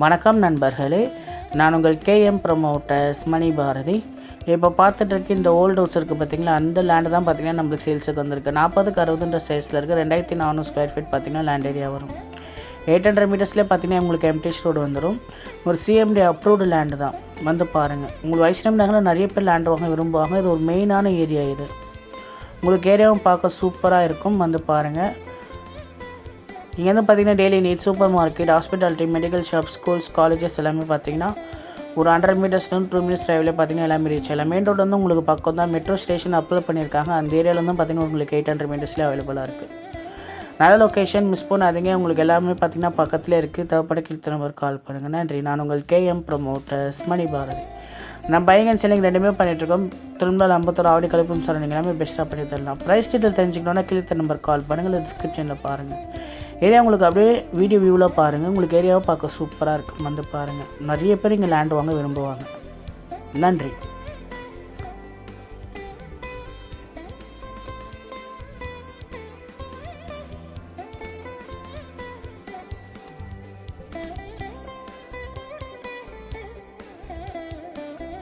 வணக்கம் நண்பர்களே, நான் உங்கள் கேஎம் ப்ரமோட்டர்ஸ் மணி பாரதி. இப்போ பார்த்துட்டு இந்த ஓல்டு ஹவுஸ் இருக்குது பார்த்திங்களா, அந்த லேண்டு தான் பார்த்திங்கன்னா நம்மளுக்கு சேல்ஸுக்கு வந்திருக்கு. 40க்கு 60 சைஸில் இருக்குது. 2400 ஸ்கொயர் ஃபீட் பார்த்திங்கன்னா லேண்ட் ஏரியா வரும். 800 மீட்டர்ஸ்லேயே பார்த்திங்கன்னா உங்களுக்கு எம்டிஎச் ரோடு வந்துடும். ஒரு சிஎம்டி அப்ரூவ்டு லேண்டு தான். வந்து பாருங்கள். உங்களுக்கு வைஷ்ணவ் நகரில் நிறைய பேர் லேண்டு வாங்க விரும்புவாங்க. இது ஒரு மெயினான ஏரியா. இது உங்களுக்கு ஏரியாவும் பார்க்க சூப்பராக இருக்கும். வந்து பாருங்கள். இங்கே வந்து பார்த்திங்கன்னா daily need, supermarket, hospitality, medical shop, schools, colleges எல்லாமே பார்த்திங்கன்னா ஒரு 100 மீட்டர்ஸ்லேருந்து 2 மினிட்ஸ் டிரைவ்லேயே பார்த்திங்கன்னா எல்லாமே ரீச் ஆகலாம். மெயின் ரோடு வந்து உங்களுக்கு பக்கம் தான். மெட்ரோ ஸ்டேஷன் அப்ளை பண்ணியிருக்காங்க. அந்த ஏரியாவில் வந்து பார்த்திங்கன்னா உங்களுக்கு 800 மீட்டர்ஸ்லேயே அவைலபிளாக இருக்குது. நல்ல லொக்கேஷன், மிஸ் பண்ணாதீங்க. உங்களுக்கு எல்லாமே பார்த்திங்கன்னா பக்கத்துலேயே இருக்குது. தேவைப்பட கீழ்த்த நம்பர் கால் பண்ணுங்கள். நன்றி. நான் உங்கள் கேஎம் ப்ரமோட்டர்ஸ் மணி பாரதி. நம்ம பையிங் அண்ட் செல்லிங் ரெண்டுமே பண்ணிகிட்ருக்கோம். திரும்ப 51 ஆவடி கழிப்பும் சொல்கிறீங்க எல்லாமே பெஸ்ட்டாக பண்ணி தரலாம். ப்ரைஸ் டீட்டெயில் தெரிஞ்சுக்கணுன்னா கீழ்த்த நம்பர் கால் பண்ணுங்கள். டிஸ்கிரிப்ஷனில் பாருங்கள். ஏரியா உங்களுக்கு அப்படியே வீடியோ வியூவில் பாருங்கள். உங்களுக்கு ஏரியாவை பார்க்க சூப்பராக இருக்கும். வந்து பாருங்கள். நிறைய பேர் இங்கே லேண்ட் வாங்க விரும்புவாங்க. நன்றி.